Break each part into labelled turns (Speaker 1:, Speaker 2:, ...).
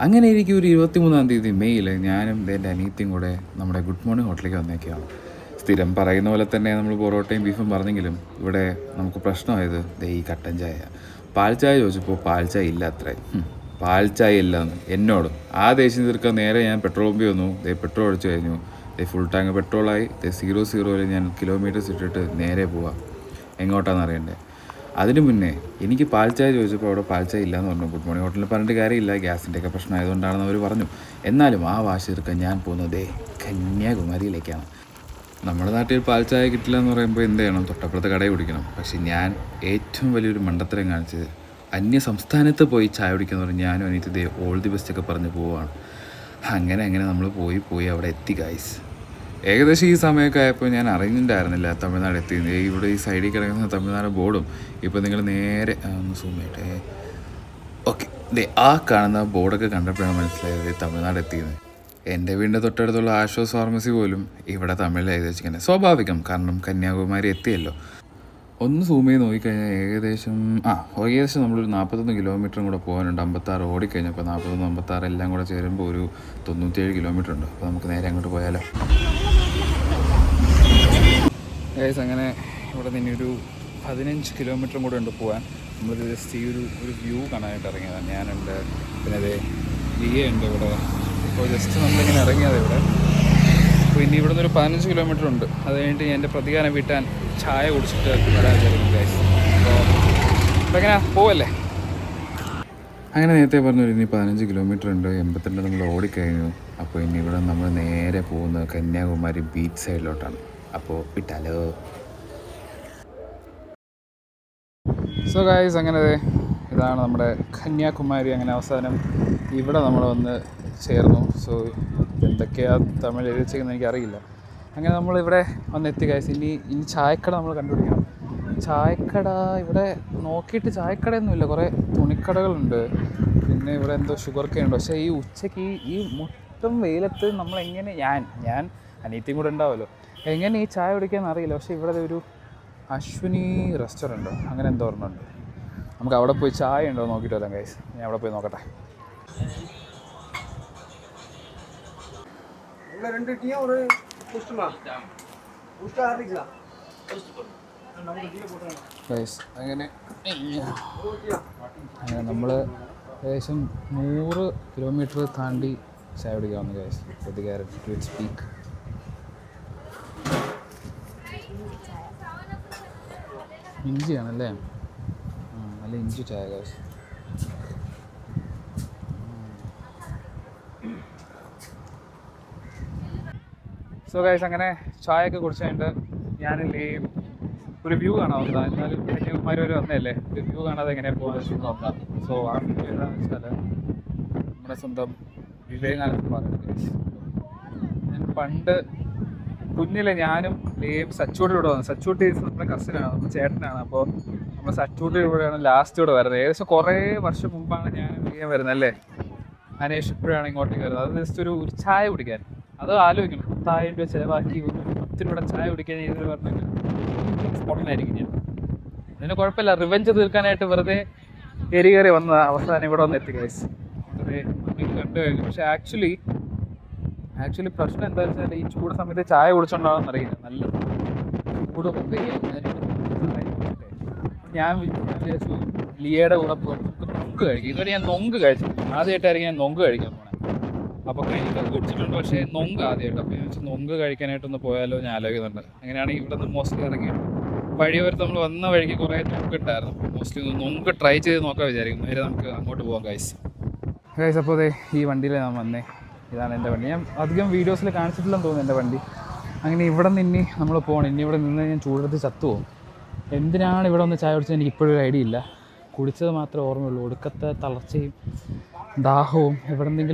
Speaker 1: അങ്ങനെ എനിക്ക് ഒരു 23-ാം തീയതി മെയ്യിൽ ഞാനും എൻ്റെ അനിയത്തിയും കൂടെ നമ്മുടെ ഗുഡ് മോർണിംഗ് ഹോട്ടലിലേക്ക് വന്നേക്കുകയാണ്. സ്ഥിരം പറയുന്ന പോലെ തന്നെ നമ്മൾ പൊറോട്ടയും ബീഫും പറഞ്ഞെങ്കിലും ഇവിടെ നമുക്ക് പ്രശ്നമായത് ഈ കട്ടൻ ചായ. പാൽ ചായ ചോദിച്ചപ്പോൾ പാൽ ചായ ഇല്ല അത്രേ. പാൽ ചായ ഇല്ലയെന്ന് എന്നോട് ആ ദേഷ്യം തീർക്കാൻ നേരെ ഞാൻ പെട്രോൾ പമ്പിൽ വന്നു. പെട്രോൾ അടിച്ചു കഴിഞ്ഞു. Full tank പെട്രോളായി. 0-0 ഞാൻ കിലോമീറ്റേഴ്സ് ഇട്ടിട്ട് നേരെ പോവാം. എങ്ങോട്ടാണെന്ന് അറിയണ്ടേ. അതിന് മുന്നേ എനിക്ക് പാൽ ചായ ചോദിച്ചപ്പോൾ അവിടെ പാൽ ചായ ഇല്ലയെന്ന് പറഞ്ഞു. ഗുഡ് മോർണിംഗ് ഹോട്ടലിൽ പറഞ്ഞിട്ട് കാര്യമില്ല, ഗ്യാസിൻ്റെയൊക്കെ പ്രശ്നം ആയതുകൊണ്ടാണെന്ന് അവർ പറഞ്ഞു. എന്നാലും ആ വാശി തീർക്കാൻ ഞാൻ പോകുന്നത് കന്യാകുമാരിയിലേക്കാണ്. നമ്മുടെ നാട്ടിൽ പാൽ ചായ കിട്ടില്ല എന്ന് പറയുമ്പോൾ എന്ത് ചെയ്യണം? തൊട്ടപ്പുറത്തെ കടയിൽ കുടിക്കണം. പക്ഷേ ഞാൻ ഏറ്റവും വലിയൊരു മണ്ടത്തരം കാണിച്ചത് അന്യ സംസ്ഥാനത്ത് പോയി ചായ കുടിക്കാന്ന് പറഞ്ഞ് ഞാനും അനിയത്തി ഓൾ ദി ബെസ്റ്റൊക്കെ പറഞ്ഞ് പോവുകയാണ്. അങ്ങനെ നമ്മൾ പോയി അവിടെ എത്തി ഗൈസ്. ഏകദേശം ഈ സമയമൊക്കെ ആയപ്പോൾ ഞാൻ അറിഞ്ഞിട്ടുണ്ടായിരുന്നില്ല തമിഴ്നാട് എത്തി. ഇവിടെ ഈ സൈഡിൽ കിടക്കുന്ന തമിഴ്നാട് ബോർഡും ഇപ്പോൾ നിങ്ങൾ നേരെ ഒന്ന് സൂം ചെയ്യട്ടെ. ഓക്കെ, ആ കാണുന്ന ബോർഡൊക്കെ കണ്ടപ്പോഴാണ് മനസ്സിലായത് തമിഴ്നാട് എത്തിയത്. എൻ്റെ വീടിൻ്റെ തൊട്ടടുത്തുള്ള ആശ്വാസ് ഫാർമസി പോലും ഇവിടെ തമിഴിൽ എഴുതി വെച്ചിരിക്കുന്നത് സ്വാഭാവികം, കാരണം കന്യാകുമാരി എത്തിയല്ലോ. ഒന്ന് സൂം ചെയ്ത് നോക്കിക്കഴിഞ്ഞാൽ ഏകദേശം നമ്മളൊരു 41 കിലോമീറ്ററും കൂടെ പോകാനുണ്ട്. 56 ഓടിക്കഴിഞ്ഞപ്പോൾ 41-56 എല്ലാം കൂടെ ചേരുമ്പോൾ ഒരു 97 കിലോമീറ്റർ ഉണ്ട്. അപ്പോൾ നമുക്ക് നേരെ അങ്ങോട്ട് പോയാലോ. അങ്ങനെ ഇവിടെ നിന്ന് ഒരു 15 കിലോമീറ്ററും കൂടെ ഉണ്ട് പോകാൻ. നമ്മളൊരു ജസ്റ്റ് ഈ ഒരു വ്യൂ കാണാനായിട്ട് ഇറങ്ങിയതാണ്. ഞാനുണ്ട്, പിന്നെ അതേ ലിയ ഉണ്ട് ഇവിടെ. അപ്പോൾ ജസ്റ്റ് നമ്മളിങ്ങനെ ഇറങ്ങിയത് ഇവിടെ. അപ്പോൾ ഇനി ഇവിടെ നിന്ന് ഒരു 15 കിലോമീറ്റർ ഉണ്ട്. അത് കഴിഞ്ഞിട്ട് എൻ്റെ പ്രതികാരം വീട്ടാൻ ചായ കുടിച്ചിട്ട് വരാൻ വിചാരിക്കുന്നു ഗൈസ്. അപ്പോൾ എങ്ങനെ പോവല്ലേ? അങ്ങനെ നേരത്തെ പറഞ്ഞു ഇനി 15 കിലോമീറ്റർ ഉണ്ട്. 82 നമ്മൾ ഓടിക്കഴിഞ്ഞു. അപ്പോൾ ഇനി ഇവിടെ നമ്മൾ നേരെ പോകുന്നത് കന്യാകുമാരി ബീച്ച് സൈഡിലോട്ടാണ്. അപ്പോൾ വിട്ടാലോ. സോ ഗൈസ്, അങ്ങനെ ഇതാണ് നമ്മുടെ കന്യാകുമാരി. അങ്ങനെ അവസാനം ഇവിടെ നമ്മൾ വന്ന് ചേർന്നു. സോ എന്തൊക്കെയാണ് തമിഴ് എഴുതി വെച്ചേക്കുന്നത് എനിക്കറിയില്ല. അങ്ങനെ നമ്മളിവിടെ വന്നെത്തി ഗൈസ്. ഇനി ചായക്കട നമ്മൾ കണ്ടുപിടിക്കണം. ചായക്കട ഇവിടെ നോക്കിയിട്ട് ചായക്കടയൊന്നുമില്ല. കുറേ തുണിക്കടകളുണ്ട്, പിന്നെ ഇവിടെ എന്തോ ഷുഗർ കെയിൻ ഉണ്ട്. പക്ഷേ ഈ ഉച്ചയ്ക്ക് ഈ മൊത്തം വെയിലത്ത് നമ്മളെങ്ങനെ ഞാൻ അനിയത്തിയും കൂടെ ഉണ്ടാവുമല്ലോ, എങ്ങനെ ഈ ചായ കുടിക്കാമെന്ന് അറിയില്ല. പക്ഷേ ഇവിടെ ഒരു അശ്വിനി റെസ്റ്റോറൻറ്റോ അങ്ങനെ എന്തോ ഒരെണ്ണമുണ്ട്. നമുക്ക് അവിടെ പോയി ചായ ഉണ്ടോ നോക്കിയിട്ട് വരാം ഗൈസ്. ഞാൻ അവിടെ പോയി നോക്കട്ടെ. അങ്ങനെ നമ്മൾ ഏകദേശം 100 കിലോമീറ്റർ താണ്ടി ചായ കുടിക്കാവുന്ന ഗൈസ്. പ്രതികാരം ടു ഇറ്റ്സ് പീക്ക്. ഇഞ്ചിയാണല്ലേ? നല്ല ഇഞ്ചി ചായ ഗൈസ്. സോ ഗൈസ്, അങ്ങനെ ചായയൊക്കെ കുടിച്ച് കഴിഞ്ഞിട്ട് ഞാനില്ലേ ഒരു വ്യൂ കാണാവുന്നതാണ്. എന്നാലും കന്യാകുമാരി വരെ വന്നതല്ലേ, ഒരു വ്യൂ കാണാതെ എങ്ങനെയാണ് പോകുന്നത് നോക്കാം. സോ ആ വ്യൂ ഏതാണെന്ന് വെച്ചാൽ നമ്മുടെ സ്വന്തം വിവേകാനന്ദ പാർക്ക്. ഞാൻ പണ്ട് കുഞ്ഞിലെ ഞാനും ലേയും സച്ചൂട്ടിലൂടെ വന്നത്. സച്ചൂട്ടി നമ്മുടെ കസിനാണ്, നമ്മുടെ ചേട്ടനാണ്. അപ്പോൾ നമ്മൾ സച്ചൂട്ടിലൂടെയാണ് ലാസ്റ്റ് ഇവിടെ വരുന്നത്. ഏകദേശം കുറേ വർഷം മുമ്പാണ് ഞാൻ ലേയം വരുന്നത് അല്ലേ. അനേഷ് ഇപ്പോഴാണ് ഇങ്ങോട്ടേക്ക് വരുന്നത്. അത് ജസ്റ്റ് ഒരു ചായ കുടിക്കാൻ. അത് ആലോചിക്കണം, 10,000 രൂപ ചിലവാക്കി ഒരു 10 രൂപയുടെ ചായ കുടിക്കാൻ ഇതിൽ പറഞ്ഞെങ്കിൽ സ്പോട്ടിലായിരിക്കും ഞാൻ. അതിന് കുഴപ്പമില്ല, റിവെഞ്ച് തീർക്കാനായിട്ട് വെറുതെ കയറി വന്ന അവസാനം ഇവിടെ വന്ന് എത്തി ഗൈസ്. വെറുതെ കണ്ടു കഴിഞ്ഞു. പക്ഷേ ആക്ച്വലി പ്രശ്നം എന്താണെന്ന് വെച്ചാൽ ഈ ചൂട് സമയത്ത് ചായ കുടിച്ചോണ്ടാണെന്ന് അറിയില്ല. നല്ല ചൂട് ഞാൻ വിചാരിച്ചു ലിയയുടെ കൂടെ നൊങ്ക് കഴിക്കും. ഇതുവരെ ഞാൻ നൊങ്ക് കഴിച്ചിട്ടുണ്ട്. ആദ്യമായിട്ടായിരിക്കും ഞാൻ നൊങ്ക് കഴിക്കാൻ പോണേ. അപ്പോൾ കഴിക്കാൻ കുടിച്ചിട്ടുണ്ട്, പക്ഷേ നൊങ്ക് ആദ്യമായിട്ട്. അപ്പോൾ ഞാൻ വെച്ചാൽ നൊങ്ക് കഴിക്കാനായിട്ടൊന്ന് പോയാലോ ഞാൻ ആലോചിക്കുന്നുണ്ട്. അങ്ങനെയാണെങ്കിൽ ഇവിടെ നിന്ന് മോസ്റ്റ്ലി ഇറങ്ങി വഴിയോരത്ത് നമ്മൾ വന്ന വഴിക്ക് കുറേ നൊങ്ക് ഇട്ടായിരുന്നു. മോസ്റ്റ്ലി ഒന്ന് നൊങ്ക് ട്രൈ ചെയ്ത് നോക്കാൻ വിചാരിക്കുന്നു. നേരെ നമുക്ക് അങ്ങോട്ട് പോകാം ഗൈസ്. അപ്പോൾ ഈ വണ്ടിയിൽ ഞാൻ വന്നേ. ഇതാണ് എൻ്റെ വണ്ടി. ഞാൻ അധികം വീഡിയോസിൽ കാണിച്ചിട്ടില്ലെന്ന് തോന്നുന്നു എൻ്റെ വണ്ടി. അങ്ങനെ ഇവിടെ നിന്ന് ഇനി നമ്മൾ പോകണം. ഇനി ഇവിടെ നിന്ന് ഞാൻ ചൂടെടുത്ത് ചത്തുപോകും. എന്തിനാണ് ഇവിടെ ഒന്ന് ചായ കുടിച്ചത് എനിക്ക് ഇപ്പോഴും ഒരു ഐഡിയ ഇല്ല. കുടിച്ചത് മാത്രമേ ഓർമ്മയുള്ളൂ. ഒടുക്കത്തെ തളർച്ചയും ദാഹവും.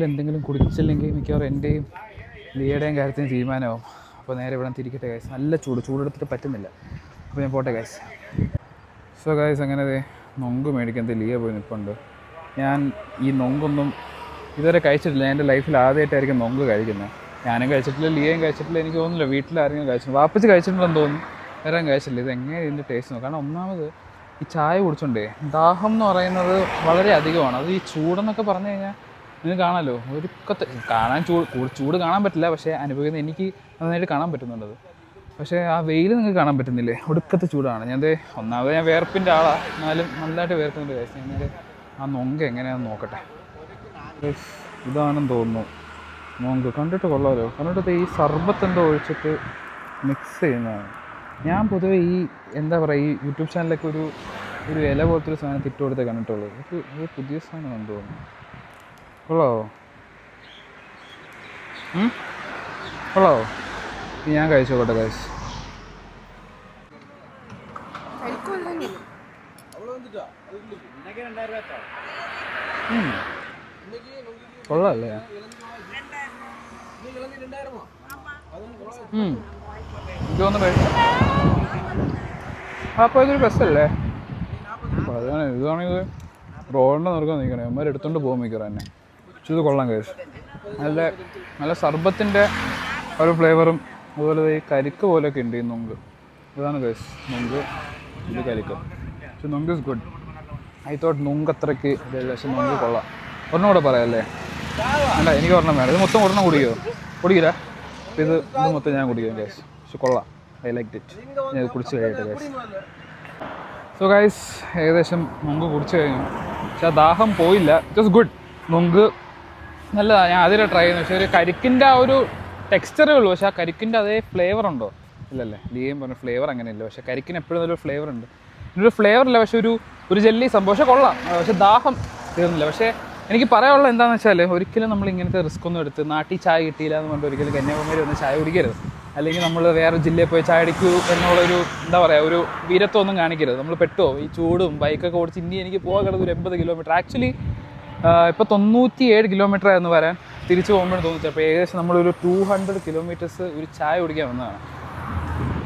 Speaker 1: എന്തെങ്കിലും കുടിച്ചില്ലെങ്കിൽ മിക്കവാറും എൻ്റെയും ലിയയുടെയും കാര്യത്തിന് തീരുമാനമാവും. അപ്പോൾ നേരെ ഇവിടെ തിരിക്കട്ടെ ഗൈസ്. നല്ല ചൂടെടുത്തിട്ട് പറ്റുന്നില്ല. അപ്പോൾ ഞാൻ പോട്ടെ ഗൈസ്. സോ ഗൈസ്, അങ്ങനെ നൊങ്ക് മേടിക്കാൻ ലിയ പോയി നിൽപ്പുണ്ട്. ഞാൻ ഈ നൊങ്കൊന്നും ഇതുവരെ കഴിച്ചിട്ടില്ല. എൻ്റെ ലൈഫിൽ ആദ്യമായിട്ടായിരിക്കും നൊങ്ക് കഴിക്കുന്നത്. ഞാനും കഴിച്ചിട്ടില്ല, ലിയയും കഴിച്ചിട്ടില്ല. എനിക്ക് തോന്നുന്നില്ല വീട്ടിലാരെങ്കിലും കഴിച്ചിട്ടുണ്ട്. വാപ്പച്ച് കഴിച്ചിട്ടുണ്ടെന്ന് തോന്നുന്നു, വേറെ കഴിച്ചില്ല. ഇത് എങ്ങനെ ഇതിൻ്റെ ടേസ്റ്റ് നോക്കാം. കാരണം ഒന്നാമത് ഈ ചായ കുടിച്ചോണ്ടേ ദാഹം എന്ന് പറയുന്നത് വളരെ അധികമാണ്. അത് ഈ ചൂടെന്നൊക്കെ പറഞ്ഞു കഴിഞ്ഞാൽ നിങ്ങൾക്ക് കാണാമല്ലോ, ഒടുക്കത്തെ കാണാൻ ചൂട് കാണാൻ പറ്റില്ല, പക്ഷേ അനുഭവിക്കുന്ന എനിക്ക് നന്നായിട്ട് കാണാൻ പറ്റുന്നുണ്ടത്. പക്ഷേ ആ വെയിൽ നിങ്ങൾക്ക് കാണാൻ പറ്റുന്നില്ലേ, ഒടുക്കത്തെ ചൂടാണ്. ഒന്നാമത് ഞാൻ വേർപ്പിൻ്റെ ആളാണ്, എന്നാലും നല്ലതായിട്ട് വേർക്കുന്നുണ്ട് കഴിച്ച്. ഞാൻ ആ നൊങ്ക എങ്ങനെയാണെന്ന് നോക്കട്ടെ. ഇതാണെന്ന് തോന്നുന്നു നൊങ്ക്. കണ്ടിട്ട് കൊള്ളാമല്ലോ. കണ്ടിട്ട് ഈ സർബത്ത് എന്തോ ഒഴിച്ചിട്ട് മിക്സ് ചെയ്യുന്നതാണ്. ഞാൻ പൊതുവെ ഈ എന്താ പറയുക, ഈ യൂട്യൂബ് ചാനലൊക്കെ ഒരു ഇല പോലത്തെ ഒരു സാധനം തിട്ട് കൊടുത്തേ കണ്ടിട്ടുള്ളൂ. ഒരു പുതിയ സാധനമാണെന്ന് തോന്നുന്നു. കൊള്ളാവോ? കൊള്ളാവോ? ഞാൻ കഴിച്ചു നോക്കട്ടെ കഴിച്ച്. കൊള്ളാല്ലേ? ഇതൊന്ന് കഴിച്ചു. അപ്പോൾ ഇതൊരു ബസ്സല്ലേ? അപ്പോൾ അതാണ്. ഇതാണെങ്കിൽ റോഡിൻ്റെ നിറക്കാൻ നിൽക്കണേ, അമ്മ എടുത്തോണ്ട് പോകും മിക്കറ തന്നെ. പക്ഷെ ഇത് കൊള്ളാൻ കഴിച്ചു. നല്ല സർബത്തിൻ്റെ ഒരു ഫ്ലേവറും അതുപോലെ ഈ കരിക്ക് പോലെയൊക്കെ ഉണ്ട് ഈ നൊങ്ക്. ഇതാണ് കഴിച്ചു നൊങ്ക്. ഇത് കരിക്ക്. പക്ഷെ നൊങ്ക് ഇസ് ഗുഡ്. ഐ തോട്ട് നൊങ്ക് അത്രയ്ക്ക് ഇതല്ല, പക്ഷെ നൊങ്ക് കൊള്ളാം. ഒരെണ്ണം കൂടെ പറയാമല്ലേ? അല്ല, എനിക്ക് ഒരെണ്ണം വേണം. ഇത് മൊത്തം ഒരെണ്ണം കുടിക്കുമോ? കുടിക്കില്ല. അപ്പോൾ ഇത് മൊത്തം ഞാൻ കുടിക്കും ഗൈസ്. പക്ഷെ കൊള്ളാം. I like it. ഞാൻ ഇത് കുടിച്ച് കഴിയട്ടെ ഗൈസ്. സോ ഗൈസ്, ഏകദേശം നൊങ്ക് കുടിച്ച് കഴിഞ്ഞു. പക്ഷെ ആ ദാഹം പോയില്ല. Just good. നൊങ്ക് നല്ലതാണ്. ഞാൻ അതിൽ ട്രൈ ചെയ്യുന്നു. പക്ഷേ ഒരു കരിക്കിൻ്റെ ആ ഒരു ടെക്സ്ചറേ ഉള്ളൂ. പക്ഷേ ആ കരിക്കിൻ്റെ അതേ ഫ്ലേവർ ഉണ്ടോ? ഇല്ലല്ലേ. ലിയേം പറഞ്ഞ ഫ്ലേവർ അങ്ങനെയില്ല. പക്ഷേ കരിക്കിന് എപ്പോഴും നല്ലൊരു ഫ്ലേവർ ഉണ്ട്. ഇതിനൊരു ഫ്ലേവറില്ല, പക്ഷെ ഒരു ജെല്ലി സംഭവം. പക്ഷേ കൊള്ളാം. പക്ഷെ ദാഹം തീർന്നില്ല. പക്ഷേ എനിക്ക് പറയാനുള്ളത് എന്താണെന്ന് വെച്ചാൽ, ഒരിക്കലും നമ്മൾ ഇങ്ങനത്തെ റിസ്ക് ഒന്നും എടുത്ത് നാട്ടിൽ ചായ കിട്ടിയില്ല എന്ന് പറഞ്ഞിട്ട് ഒരിക്കലും കന്യാകുമാരി വന്ന് ചായ കുടിക്കരുത്. അല്ലെങ്കിൽ നമ്മൾ വേറെ ജില്ലയിൽ പോയി ചായ അടിക്കൂ എന്നുള്ളൊരു എന്താ പറയുക, ഒരു വീരത്വം ഒന്നും കാണിക്കരുത്. നമ്മൾ പെട്ടോ ഈ ചൂടും ബൈക്കൊക്കെ ഓടിച്ച് ഇനി എനിക്ക് പോകാൻ കിടന്നത് ഒരു 80 കിലോമീറ്റർ. ആക്ച്വലി ഇപ്പോൾ 97 കിലോമീറ്റർ ആയിരുന്നു വരാൻ. തിരിച്ച് പോകുമ്പോഴും തോന്നിച്ചു. അപ്പോൾ ഏകദേശം നമ്മളൊരു 200 കിലോമീറ്റേഴ്സ് ഒരു ചായ കുടിക്കാൻ വന്നതാണ്.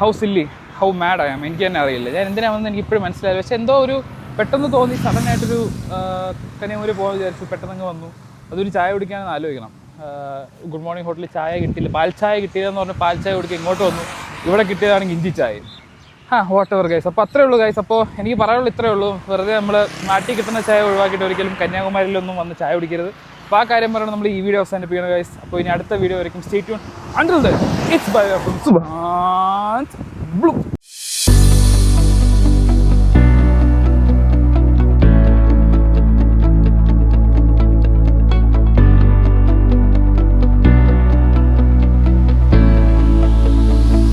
Speaker 1: ഹൗ സില്ലി, ഹൗ മാഡ് ആയാം, എനിക്ക് തന്നെ അറിയില്ല ഞാൻ എന്തിനാണ് വന്നത്. എനിക്ക് ഇപ്പോഴും മനസ്സിലായില്ല. പക്ഷേ എന്തോ ഒരു പെട്ടെന്ന് തോന്നി, സഡനായിട്ടൊരു കന്യാകുമാരി പോകാൻ വിചാരിച്ചു. പെട്ടെന്ന് വന്നു. അതൊരു ചായ കുടിക്കാനെന്ന് ആലോചിക്കണം. ഗുഡ് മോർണിംഗ് ഹോട്ടലിൽ ചായ കിട്ടിയില്ല, പാൽ ചായ കിട്ടിയതെന്ന് പറഞ്ഞാൽ പാൽ ചായ കുടിക്കുക ഇങ്ങോട്ട് വന്നു. ഇവിടെ കിട്ടിയതാണെങ്കിൽ ഇഞ്ചി ചായ. What ever guys. അപ്പോൾ അത്രേ ഉള്ളൂ ഗൈസ്. അപ്പോൾ എനിക്ക് പറയാനുള്ളൂ ഇത്രയേ ഉള്ളൂ. വെറുതെ നമ്മൾ നാട്ടിൽ കിട്ടുന്ന ചായ ഒഴിവാക്കിയിട്ട് ഒരിക്കലും കന്യാകുമാരിയിലൊന്നും വന്ന് ചായ കുടിക്കരുത്. അപ്പോൾ ആ കാര്യം പറയണം നമ്മൾ ഈ വീഡിയോ അവസാനിപ്പിക്കണം ഗൈസ്. അപ്പോൾ ഇനി അടുത്ത വീഡിയോ വരയ്ക്കും. Stay tune. Until then it's bye from Subanth blue.